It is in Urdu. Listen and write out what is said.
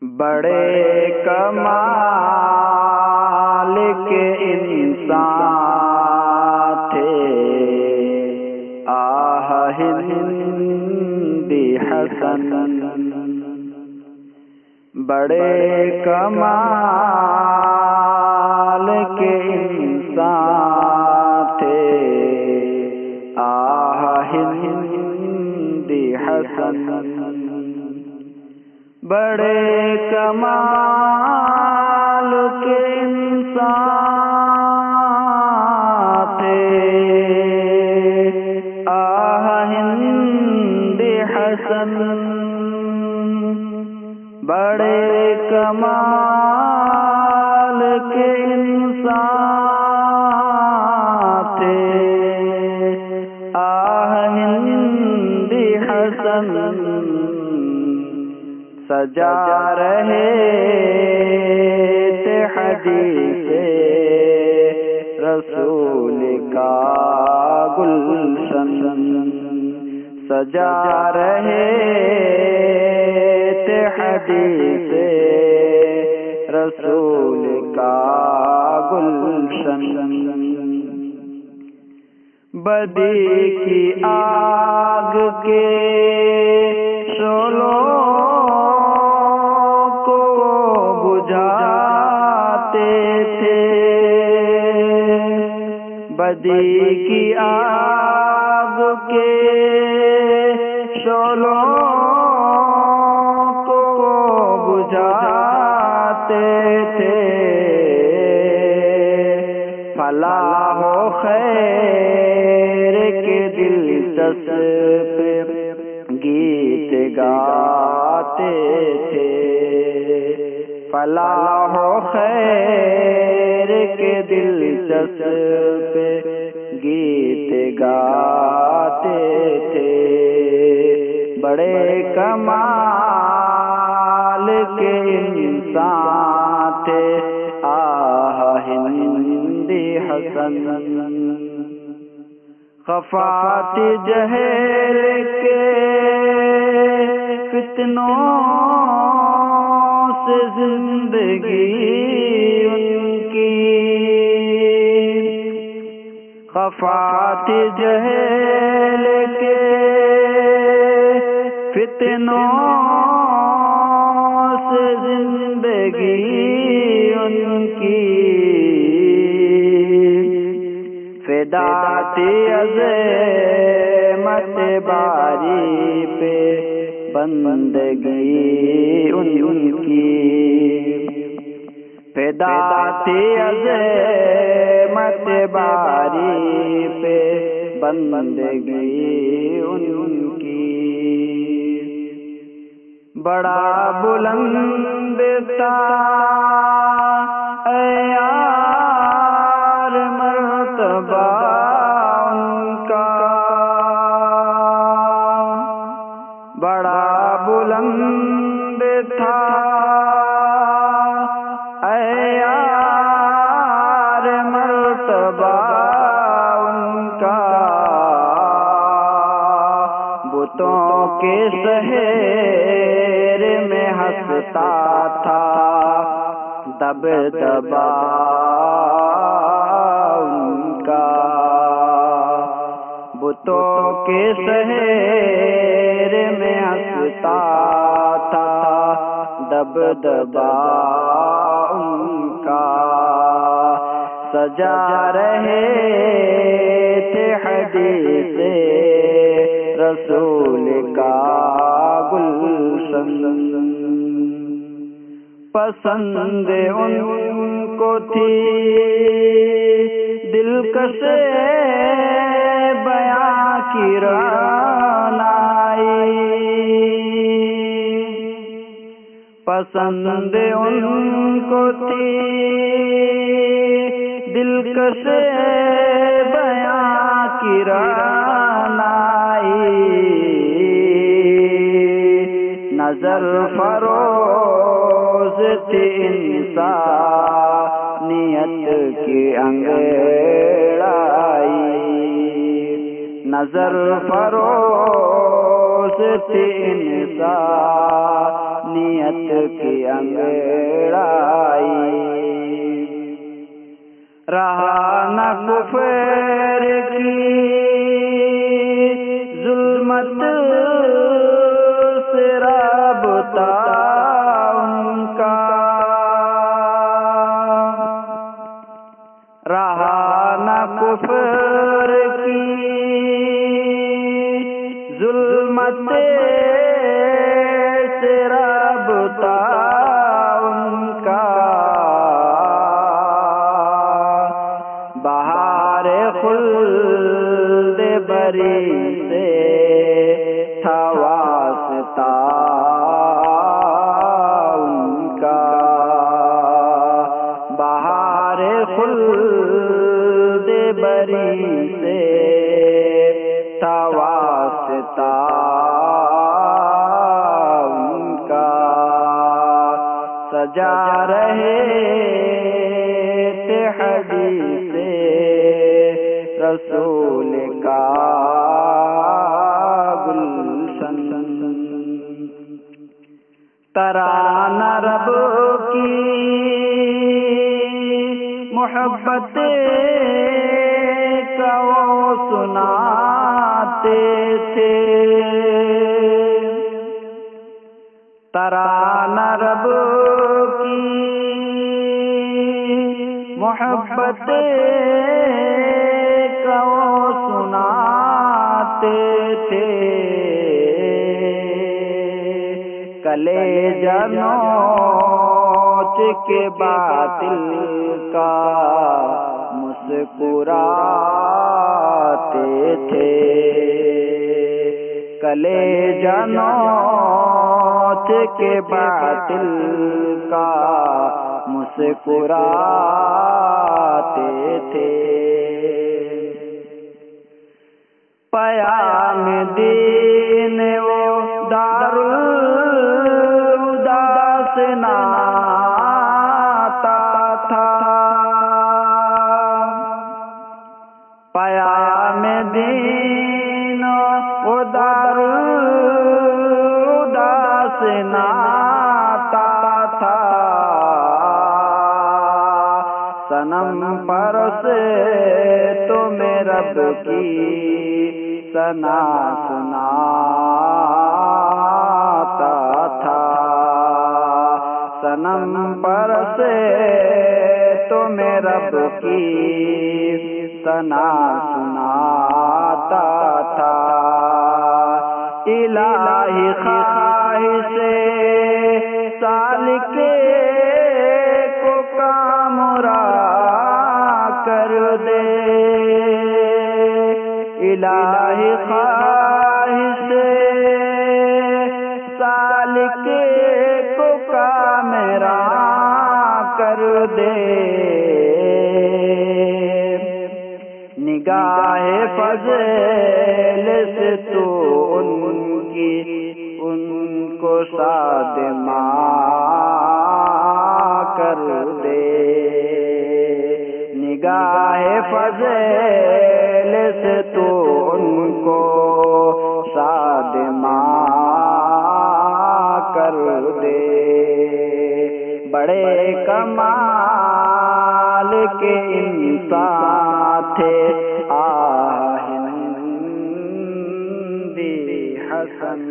بڑے کمال کے انسان تھے آہ ہندی حسن، بڑے کمال کے انسان تھے آہ ہندی حسن، بڑے کمال کے انسان تھے آہ ہندی حسن، بڑے کمال کے انسان تھے آہ ہندی حسن، سجا رہے تھے حدیث رسول کا گلشن، سجا رہے تھے حدیث رسول کا گلشن، بدی کی آگ کے شعلوں بدی کی آگ کے شعلوں کو بجھاتے تھے، فلاح و خیر کے دلچسپ گیت گاتے تھے، فلاح و خیر کے دلچسپ گیت گاتے تھے، بڑے کمال کے انسان تھے آہ ہندی حسن، خفات جہل کے فتنوں سے زندگی ان کی، خفات جہل کے فتنوں سے زندگی ان کی، فدا تھی عظمت باری پہ بندگی ان کی، فدا تھی عظمت باری پہ بندگی ان کی، بڑا بلند تھا اے یار مرتبہ ان کا، بڑا بلند تھا اے یار مرتبہ ان کا، بتوں کے شہر میں ہنستا تھا دبدبا ان کا، بتوں کے شہر میں ہنستا تھا دبدبا ان کا، سجا رہے تھے حدیث رسول کا گلشن، پسند ان کو تھی دلکش بیاں کی رعنائی، پسند ان کو تھی دلکش بیاں کی رعنائی، نظر فروز تھی انسانیت کی انگڑائی، نظر فروز تھی انسانیت کی انگڑائی، رہا نہ کفر کی ظلمت سے رابطہ ان کا، رہا نہ کفر کی ظلمت سے رابطہ ان کا، بہار خلد بری سے تھا واسطہ ان کا، بہار خلد بری سے تھا واسطہ ان کا، سجا رہے تھے حدیث رسول کا گلشن، ترانہ رب کی محبت کا وہ سناتے تھے، ترانہ رب کی محبت کا وہ سناتے تھے، کلیجہ نوچ کے باطل کا مسکراتے تھے، کلیجہ نوچ کے باطل کا مسکراتے تھے، پیام دین وہ دارالہدیٰ سے ناتا تھا، پیام دین وہ دارالہدیٰ سے ناتا تھا، صنم پرست تو میں رب کی ثنا سناتا تھا، صنم پرست تو میں رب کی ثنا سناتا تھا، الہی خواہش سالک کو کامرا کر دے، الہی خواہش سالک کو کامرا کر دے، نگاہ فضل سے تو ان کو صادمہ کر دے، نگاہ فضل سے تو ان کو صادمہ کر دے، بڑے کمال کے انسان تھے آہ ہندی حسن،